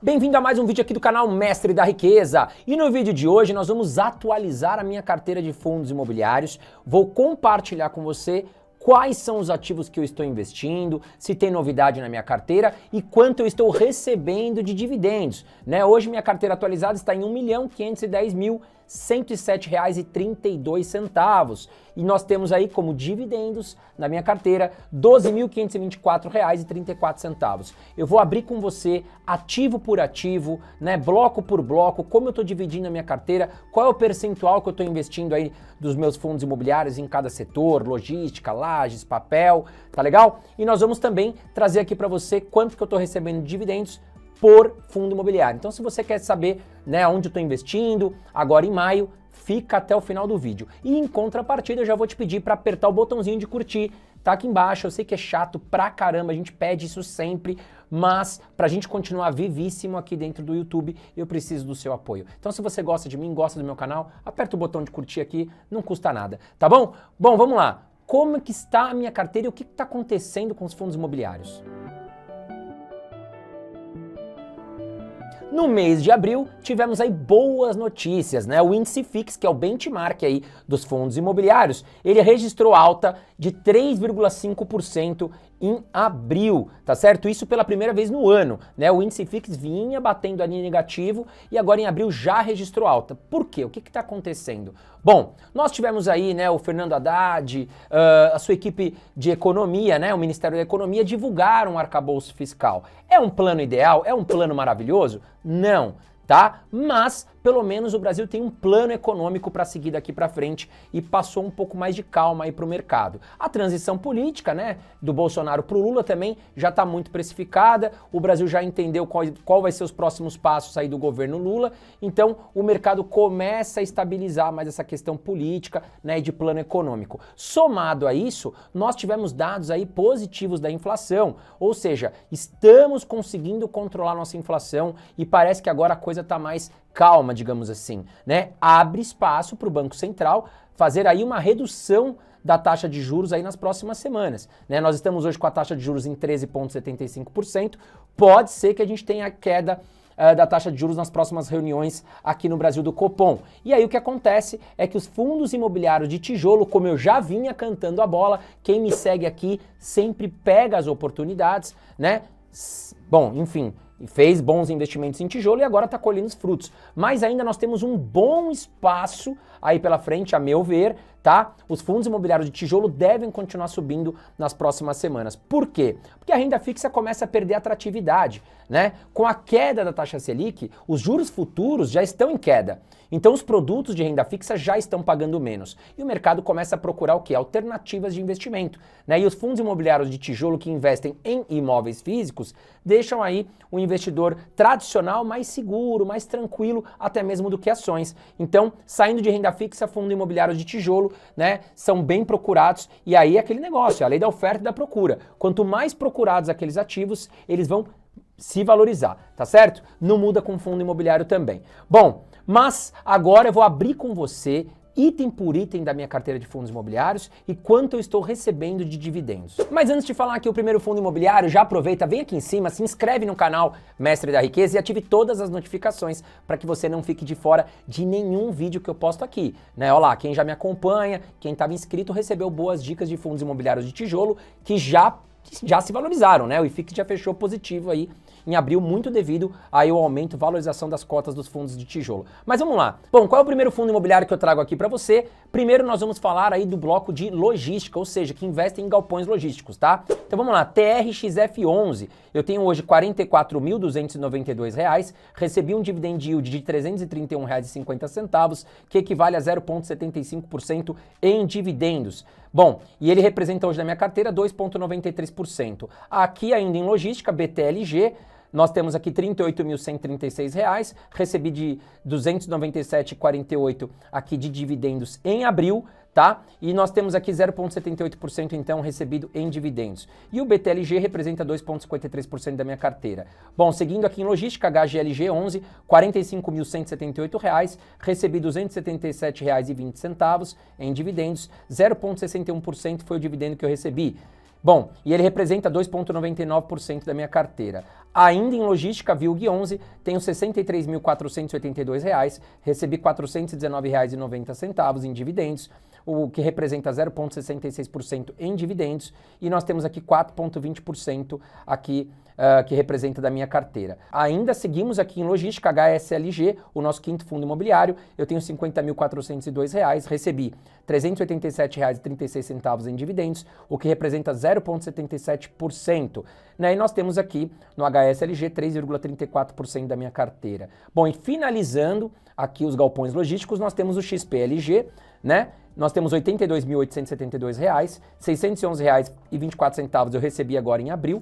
Bem-vindo a mais um vídeo aqui do canal Mestre da Riqueza. E no vídeo de hoje nós vamos atualizar a minha carteira de fundos imobiliários. Vou compartilhar com você quais são os ativos que eu estou investindo, se tem novidade na minha carteira e quanto eu estou recebendo de dividendos. Hoje minha carteira atualizada está em R$ 1.510.107,32. E nós temos aí como dividendos na minha carteira R$ 12.524,34. Eu vou abrir com você ativo por ativo, bloco por bloco, como eu estou dividindo a minha carteira, qual é o percentual que eu estou investindo aí dos meus fundos imobiliários em cada setor, logística, lajes, papel, tá legal? E nós vamos também trazer aqui para você quanto que eu estou recebendo de dividendos por fundo imobiliário. Então, se você quer saber onde eu estou investindo, agora em maio, fica até o final do vídeo. E em contrapartida, eu já vou te pedir para apertar o botãozinho de curtir, tá aqui embaixo. Eu sei que é chato pra caramba, a gente pede isso sempre, mas pra gente continuar vivíssimo aqui dentro do YouTube, eu preciso do seu apoio. Então, se você gosta de mim, gosta do meu canal, aperta o botão de curtir aqui, não custa nada, tá bom? Bom, vamos lá. Como é que está a minha carteira e o que está acontecendo com os fundos imobiliários? No mês de abril, tivemos aí boas notícias, O índice FIX, que é o benchmark aí dos fundos imobiliários, ele registrou alta de 3,5% em abril, tá certo? Isso pela primeira vez no ano, O índice FIX vinha batendo ali negativo e agora em abril já registrou alta. Por quê? O que está acontecendo? Bom, nós tivemos aí, o Fernando Haddad, a sua equipe de economia, o Ministério da Economia, divulgaram um arcabouço fiscal. É um plano ideal? É um plano maravilhoso? Não, tá? Mas, pelo menos, o Brasil tem um plano econômico para seguir daqui para frente e passou um pouco mais de calma aí para o mercado. A transição política, do Bolsonaro para o Lula também já está muito precificada, o Brasil já entendeu qual vai ser os próximos passos aí do governo Lula, então o mercado começa a estabilizar mais essa questão política, e de plano econômico. Somado a isso, nós tivemos dados aí positivos da inflação, ou seja, estamos conseguindo controlar nossa inflação e parece que agora a coisa está mais calma, digamos assim, Abre espaço para o Banco Central fazer aí uma redução da taxa de juros aí nas próximas semanas, Nós estamos hoje com a taxa de juros em 13,75%, pode ser que a gente tenha queda da taxa de juros nas próximas reuniões aqui no Brasil do Copom. E aí o que acontece é que os fundos imobiliários de tijolo, como eu já vinha cantando a bola, quem me segue aqui sempre pega as oportunidades, Bom, enfim, fez bons investimentos em tijolo e agora está colhendo os frutos. Mas ainda nós temos um bom espaço aí pela frente, a meu ver, tá? Os fundos imobiliários de tijolo devem continuar subindo nas próximas semanas. Por quê? Porque a renda fixa começa a perder atratividade, Com a queda da taxa Selic, os juros futuros já estão em queda. Então os produtos de renda fixa já estão pagando menos. E o mercado começa a procurar o quê? Alternativas de investimento, E os fundos imobiliários de tijolo que investem em imóveis físicos deixam aí o investidor tradicional mais seguro, mais tranquilo, até mesmo do que ações. Então, saindo de renda fixa, fundo imobiliário de tijolo, são bem procurados. E aí é aquele negócio, a lei da oferta e da procura. Quanto mais procurados aqueles ativos, eles vão se valorizar, tá certo? Não muda com fundo imobiliário também. Bom, mas agora eu vou abrir com você item por item da minha carteira de fundos imobiliários e quanto eu estou recebendo de dividendos. Mas antes de falar aqui o primeiro fundo imobiliário, já aproveita, vem aqui em cima, se inscreve no canal Mestre da Riqueza e ative todas as notificações para que você não fique de fora de nenhum vídeo que eu posto aqui, Olha lá, quem já me acompanha, quem estava inscrito recebeu boas dicas de fundos imobiliários de tijolo que já se valorizaram, O IFIX já fechou positivo aí em abril, muito devido aí ao aumento e valorização das cotas dos fundos de tijolo. Mas vamos lá. Bom, qual é o primeiro fundo imobiliário que eu trago aqui para você? Primeiro nós vamos falar aí do bloco de logística, ou seja, que investe em galpões logísticos, tá? Então vamos lá, TRXF11. Eu tenho hoje R$ 44.292, recebi um dividend yield de R$ 331,50, que equivale a 0,75% em dividendos. Bom, e ele representa hoje na minha carteira 2,93%. Aqui ainda em logística, BTLG, nós temos aqui R$ 38.136, recebi de R$ 297,48 aqui de dividendos em abril, tá? E nós temos aqui 0,78% então recebido em dividendos. E o BTLG representa 2,53% da minha carteira. Bom, seguindo aqui em logística, HGLG 11, R$ 45.178, recebi R$ 277,20 em dividendos, 0,61% foi o dividendo que eu recebi. Bom, e ele representa 2,99% da minha carteira. Ainda em logística, VILG11, tenho R$ 63.482, recebi R$ 419,90 em dividendos, o que representa 0,66% em dividendos, e nós temos aqui 4,20% aqui que representa da minha carteira. Ainda seguimos aqui em logística, HSLG, o nosso quinto fundo imobiliário, eu tenho R$ 50.402, recebi R$ 387,36 em dividendos, o que representa 0,77%. Né? E nós temos aqui no HSLG 3,34% da minha carteira. Bom, e finalizando aqui os galpões logísticos, nós temos o XPLG, né? Nós temos R$ 82.872, R$ 611,24 eu recebi agora em abril,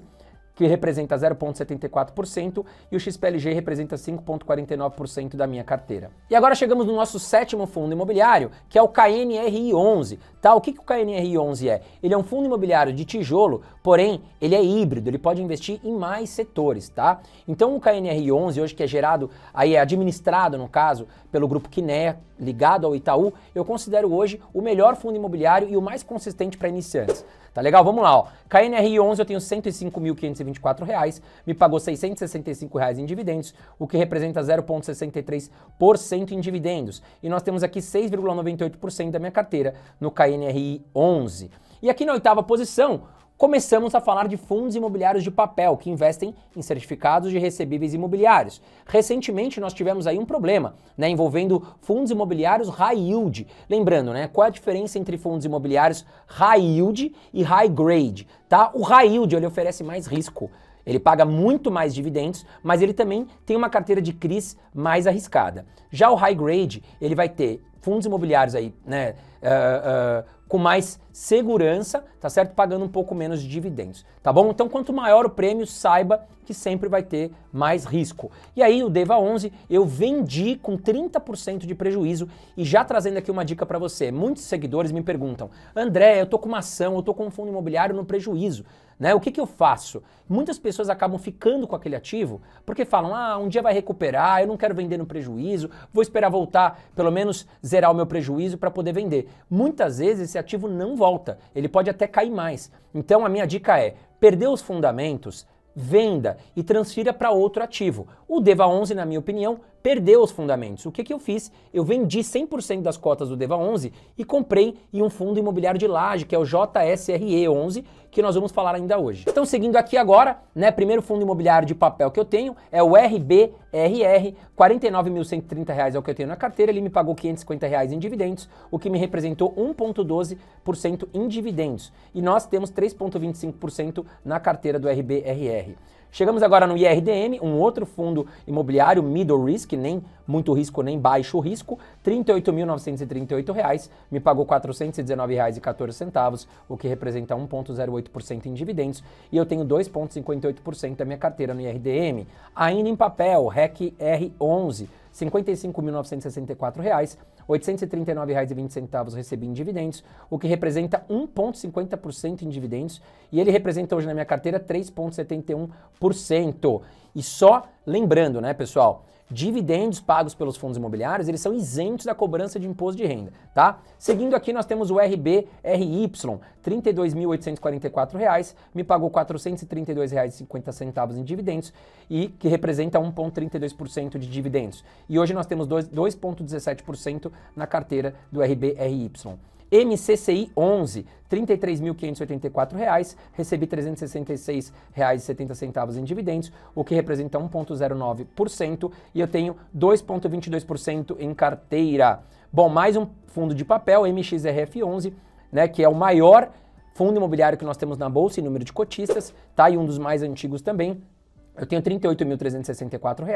que representa 0,74%, e o XPLG representa 5,49% da minha carteira. E agora chegamos no nosso sétimo fundo imobiliário, que é o KNRI11. Tá? O que o KNRI11 é? Ele é um fundo imobiliário de tijolo, porém ele é híbrido, ele pode investir em mais setores, tá? Então o KNRI11, hoje que é gerado, aí é administrado no caso, pelo grupo Kinea, ligado ao Itaú, eu considero hoje o melhor fundo imobiliário e o mais consistente para iniciantes. Tá legal? Vamos lá, ó. KNRI11 eu tenho R$ 105.524, me pagou R$ 665 em dividendos, o que representa 0,63% em dividendos. E nós temos aqui 6,98% da minha carteira no KNRI11. E aqui na oitava posição, começamos a falar de fundos imobiliários de papel que investem em certificados de recebíveis imobiliários. Recentemente nós tivemos aí um problema, né, envolvendo fundos imobiliários high yield. Lembrando, né, qual é a diferença entre fundos imobiliários high yield e high grade, tá? O high yield ele oferece mais risco. Ele paga muito mais dividendos, mas ele também tem uma carteira de CRIs mais arriscada. Já o high grade, ele vai ter fundos imobiliários aí, né, com mais segurança, tá certo? Pagando um pouco menos de dividendos, tá bom? Então, quanto maior o prêmio, saiba que sempre vai ter mais risco. E aí, o DEVA11, eu vendi com 30% de prejuízo e já trazendo aqui uma dica para você. Muitos seguidores me perguntam, André, eu tô com uma ação, eu tô com um fundo imobiliário no prejuízo, né? O que eu faço? Muitas pessoas acabam ficando com aquele ativo porque falam, um dia vai recuperar, eu não quero vender no prejuízo, vou esperar voltar, pelo menos zerar o meu prejuízo para poder vender. Muitas vezes esse ativo não volta, ele pode até cair mais. Então a minha dica é, perder os fundamentos, venda e transfira para outro ativo. O DEVA11, na minha opinião, perdeu os fundamentos. O que eu fiz? Eu vendi 100% das cotas do DEVA11 e comprei em um fundo imobiliário de laje, que é o JSRE11, que nós vamos falar ainda hoje. Então, seguindo aqui agora, né, primeiro fundo imobiliário de papel que eu tenho é o RBRR, R$ 49.130 é o que eu tenho na carteira, ele me pagou R$ 550 em dividendos, o que me representou 1,12% em dividendos. E nós temos 3,25% na carteira do RBRR. Chegamos agora no IRDM, um outro fundo imobiliário middle risk, nem muito risco nem baixo risco, R$ 38.938, me pagou R$ 419,14, o que representa 1,08% em dividendos, e eu tenho 2,58% da minha carteira no IRDM. Ainda em papel, REC R11, R$ 55.964, R$ 839,20 recebi em dividendos, o que representa 1,50% em dividendos, e ele representa hoje na minha carteira 3,71%. E só lembrando, né, pessoal, dividendos pagos pelos fundos imobiliários, eles são isentos da cobrança de imposto de renda, tá? Seguindo aqui, nós temos o RBRY, R$ 32.844, me pagou R$ 432,50 em dividendos, e que representa 1,32% de dividendos. E hoje nós temos 2,17% na carteira do RBRY. MCCI 11, R$ 33.584, recebi R$ 366,70 em dividendos, o que representa 1,09%, e eu tenho 2,22% em carteira. Bom, mais um fundo de papel, MXRF11, né, que é o maior fundo imobiliário que nós temos na bolsa em número de cotistas, tá? E um dos mais antigos também. Eu tenho R$ 38.364, R$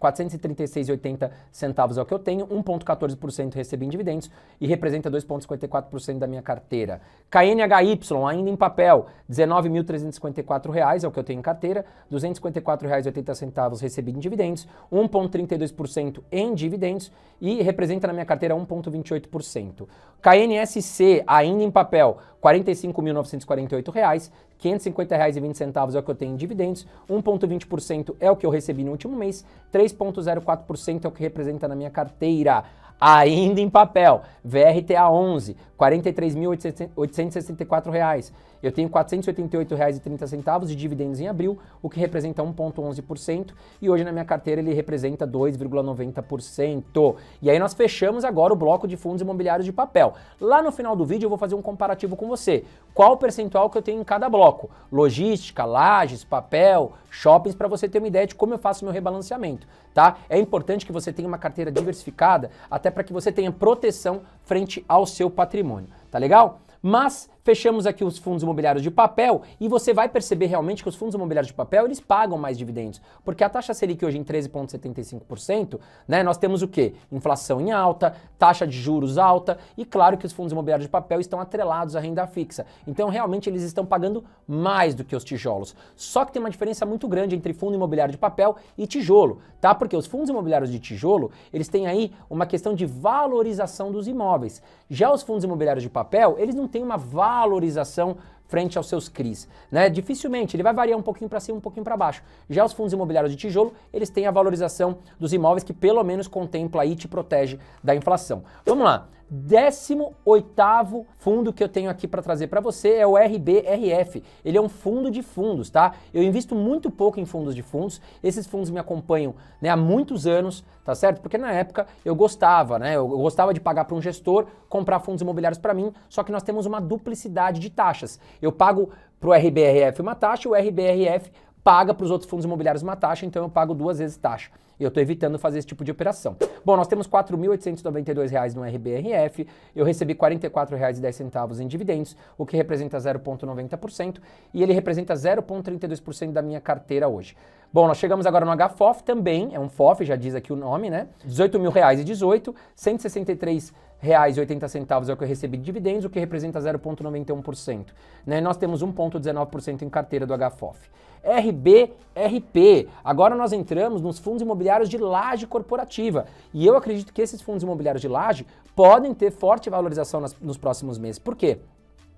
436,80 é o que eu tenho, 1,14% recebi em dividendos e representa 2,54% da minha carteira. KNHY, ainda em papel, R$ 19.354 é o que eu tenho em carteira, R$ 254,80 recebi em dividendos, 1,32% em dividendos e representa na minha carteira 1,28%. KNSC, ainda em papel, R$ 45.948, R$ 550,20 é o que eu tenho em dividendos, 1,20% é o que eu recebi no último mês, 3,04% é o que representa na minha carteira. Ainda em papel, VRTA 11, R$ 43.864 Eu tenho R$ 488,30 de dividendos em abril, o que representa 1,11%, e hoje na minha carteira ele representa 2,90%. E aí nós fechamos agora o bloco de fundos imobiliários de papel. Lá no final do vídeo eu vou fazer um comparativo com você. Qual o percentual que eu tenho em cada bloco? Logística, lajes, papel, shoppings, para você ter uma ideia de como eu faço meu rebalanceamento, tá? É importante que você tenha uma carteira diversificada, até para que você tenha proteção frente ao seu patrimônio, tá legal? Mas fechamos aqui os fundos imobiliários de papel e você vai perceber realmente que os fundos imobiliários de papel, eles pagam mais dividendos, porque a taxa Selic hoje em 13,75%, né, nós temos o quê? Inflação em alta, taxa de juros alta e claro que os fundos imobiliários de papel estão atrelados à renda fixa. Então realmente eles estão pagando mais do que os tijolos. Só que tem uma diferença muito grande entre fundo imobiliário de papel e tijolo, tá? Porque os fundos imobiliários de tijolo, eles têm aí uma questão de valorização dos imóveis. Já os fundos imobiliários de papel, eles não têm uma valorização frente aos seus CRIs, né? Dificilmente, ele vai variar um pouquinho para cima, um pouquinho para baixo. Já os fundos imobiliários de tijolo, eles têm a valorização dos imóveis que pelo menos contempla e te protege da inflação. Vamos lá. 18º fundo que eu tenho aqui para trazer para você é o RBRF. Ele é um fundo de fundos, tá? Eu invisto muito pouco em fundos de fundos. Esses fundos me acompanham, né, há muitos anos, tá certo? Porque na época eu gostava, né? Eu gostava de pagar para um gestor comprar fundos imobiliários para mim, só que nós temos uma duplicidade de taxas. Eu pago para o RBRF uma taxa, o RBRF paga para os outros fundos imobiliários uma taxa, então eu pago 2 vezes taxa. E eu estou evitando fazer esse tipo de operação. Bom, nós temos R$ 4.892 no RBRF, eu recebi R$ 44,10 em dividendos, o que representa 0,90%, e ele representa 0,32% da minha carteira hoje. Bom, nós chegamos agora no HFOF também, é um FOF, já diz aqui o nome, né? R$ 18.018, R$ 163,80 é o que eu recebi de dividendos, o que representa 0,91%. Né? Nós temos 1,19% em carteira do HFOF. RBRP. Agora nós entramos nos fundos imobiliários de laje corporativa. E eu acredito que esses fundos imobiliários de laje podem ter forte valorização nos próximos meses. Por quê?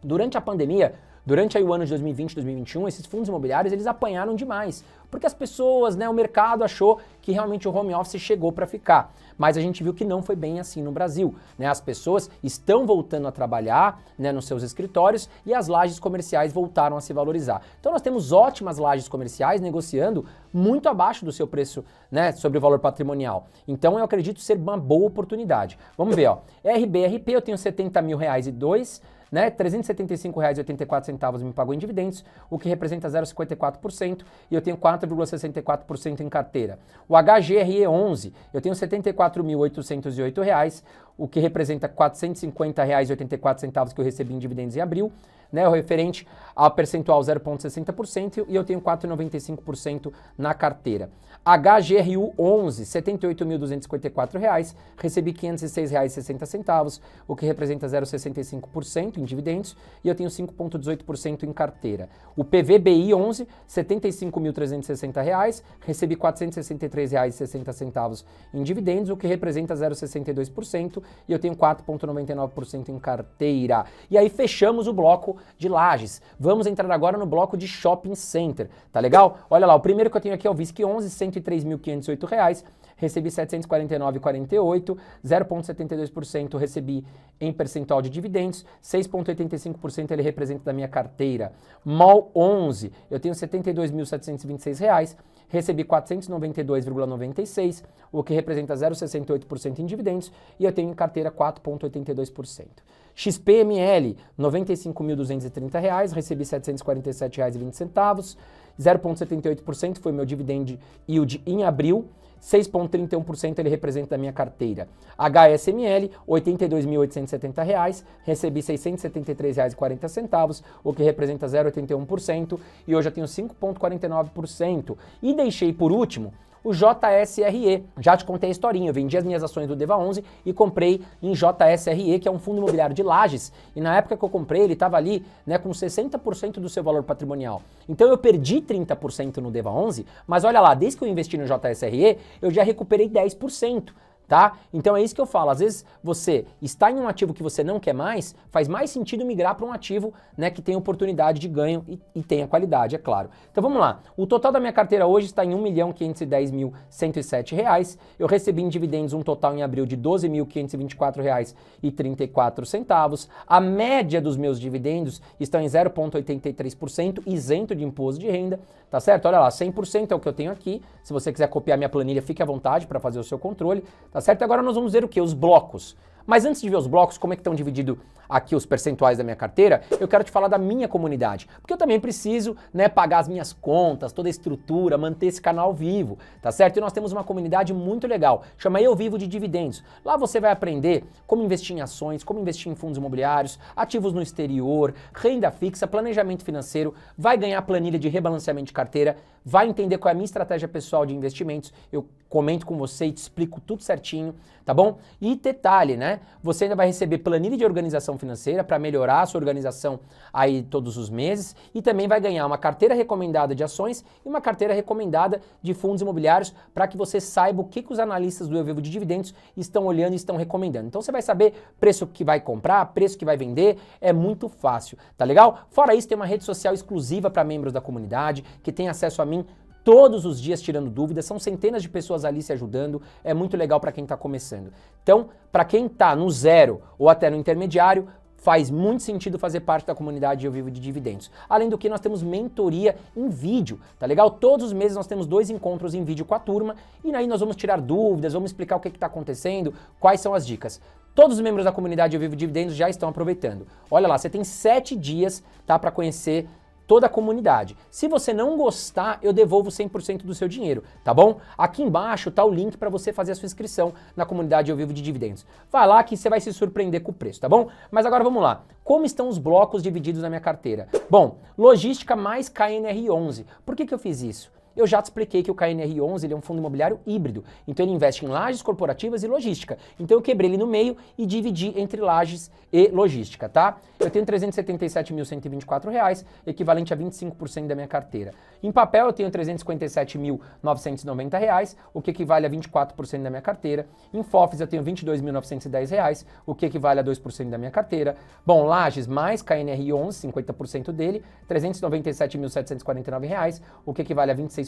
Durante a pandemia, durante aí o ano de 2020 e 2021, esses fundos imobiliários eles apanharam demais, porque as pessoas, né, o mercado achou que realmente o home office chegou para ficar. Mas a gente viu que não foi bem assim no Brasil, né? As pessoas estão voltando a trabalhar, né, nos seus escritórios e as lajes comerciais voltaram a se valorizar. Então nós temos ótimas lajes comerciais negociando muito abaixo do seu preço, né, sobre o valor patrimonial. Então eu acredito ser uma boa oportunidade. Vamos ver, ó. RBRP eu tenho R$ 70.002, né, R$ 375,84 me pagou em dividendos, o que representa 0,54%, e eu tenho 4,64% em carteira. O HGRE11, eu tenho R$ 74.808, o que representa R$ 450,84 que eu recebi em dividendos em abril, né, o referente ao percentual 0,60%, e eu tenho 4,95% na carteira. HGRU 11, R$ 78.254, recebi R$ 506,60, o que representa 0,65% em dividendos, e eu tenho 5,18% em carteira. O PVBI 11, R$ 75.360, recebi R$ 463,60 em dividendos, o que representa 0,62%, e eu tenho 4,99% em carteira. E aí fechamos o bloco de lajes. Vamos entrar agora no bloco de shopping center, tá legal? Olha lá, o primeiro que eu tenho aqui é o VISC 11, R$ 103.508, recebi R$ 749,48, 0,72% recebi em percentual de dividendos, 6,85% ele representa da minha carteira. MOL 11, eu tenho R$ 72.726, recebi R$ 492,96, o que representa 0,68% em dividendos, e eu tenho em carteira 4,82%. XPML, R$ 95.230, recebi R$ 747,20, 0,78% foi meu dividend yield em abril, 6,31% ele representa da minha carteira. HSML, R$ 82.870, recebi R$ 673,40, o que representa 0,81%, e hoje eu tenho 5,49%. E deixei por último o JSRE. Já te contei a historinha, eu vendi as minhas ações do DEVA 11 e comprei em JSRE, que é um fundo imobiliário de Lajes, e na época que eu comprei ele estava ali, né, com 60% do seu valor patrimonial. Então eu perdi 30% no DEVA 11, mas olha lá, desde que eu investi no JSRE, eu já recuperei 10%. tá? Então é isso que eu falo, às vezes você está em um ativo que você não quer mais, faz mais sentido migrar para um ativo, né, que tem oportunidade de ganho e tenha qualidade, é claro. Então vamos lá, o total da minha carteira hoje está em R$ 1.510.107, eu recebi em dividendos um total em abril de R$ 12.524,34, a média dos meus dividendos estão em 0,83%, isento de imposto de renda, tá certo? Olha lá, 100% é o que eu tenho aqui, se você quiser copiar minha planilha, fique à vontade para fazer o seu controle, tá certo? Agora nós vamos ver o que? Os blocos. Mas antes de ver os blocos, como é que estão divididos aqui os percentuais da minha carteira, eu quero te falar da minha comunidade, porque eu também preciso, né, pagar as minhas contas, toda a estrutura, manter esse canal vivo, tá certo? E nós temos uma comunidade muito legal, chama Eu Vivo de Dividendos. Lá você vai aprender como investir em ações, como investir em fundos imobiliários, ativos no exterior, renda fixa, planejamento financeiro, vai ganhar planilha de rebalanceamento de carteira, vai entender qual é a minha estratégia pessoal de investimentos, eu comento com você e te explico tudo certinho, tá bom? E detalhe, né? Você ainda vai receber planilha de organização financeira para melhorar a sua organização aí todos os meses e também vai ganhar uma carteira recomendada de ações e uma carteira recomendada de fundos imobiliários para que você saiba o que os analistas do Eu Vivo de Dividendos estão olhando e estão recomendando. Então você vai saber preço que vai comprar, preço que vai vender, é muito fácil, tá legal? Fora isso, tem uma rede social exclusiva para membros da comunidade que tem acesso a mim todos os dias tirando dúvidas, são centenas de pessoas ali se ajudando, é muito legal para quem está começando. Então, para quem está no zero ou até no intermediário, faz muito sentido fazer parte da comunidade Eu Vivo de Dividendos. Além do que, nós temos mentoria em vídeo, tá legal? Todos os meses nós temos 2 encontros em vídeo com a turma e aí nós vamos tirar dúvidas, vamos explicar o que está acontecendo, quais são as dicas. Todos os membros da comunidade Eu Vivo de Dividendos já estão aproveitando. Olha lá, você tem 7 dias, tá, para conhecer toda a comunidade. Se você não gostar, eu devolvo 100% do seu dinheiro, tá bom? Aqui embaixo tá o link para você fazer a sua inscrição na comunidade Eu Vivo de Dividendos. Vai lá que você vai se surpreender com o preço, tá bom? Mas agora vamos lá. Como estão os blocos divididos na minha carteira? Bom, logística mais KNR11. Por que eu fiz isso? Eu já te expliquei que o KNR11 ele é um fundo imobiliário híbrido, então ele investe em lajes corporativas e logística. Então eu quebrei ele no meio e dividi entre lajes e logística, tá? Eu tenho R$ 377.124, equivalente a 25% da minha carteira. Em papel eu tenho R$ 357.990, o que equivale a 24% da minha carteira. Em FOFs eu tenho R$ 22.910, o que equivale a 2% da minha carteira. Bom, lajes mais KNR11, 50% dele, R$ 397.749, o que equivale a 26%.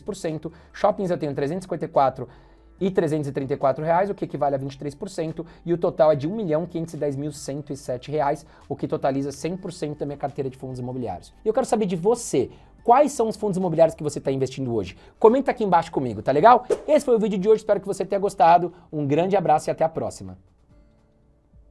Shoppings eu tenho 354 e R$ 334, o que equivale a 23%, e o total é de R$ 1.510.107, o que totaliza 100% da minha carteira de fundos imobiliários. E eu quero saber de você, quais são os fundos imobiliários que você está investindo hoje? Comenta aqui embaixo comigo, tá legal? Esse foi o vídeo de hoje, espero que você tenha gostado. Um grande abraço e até a próxima.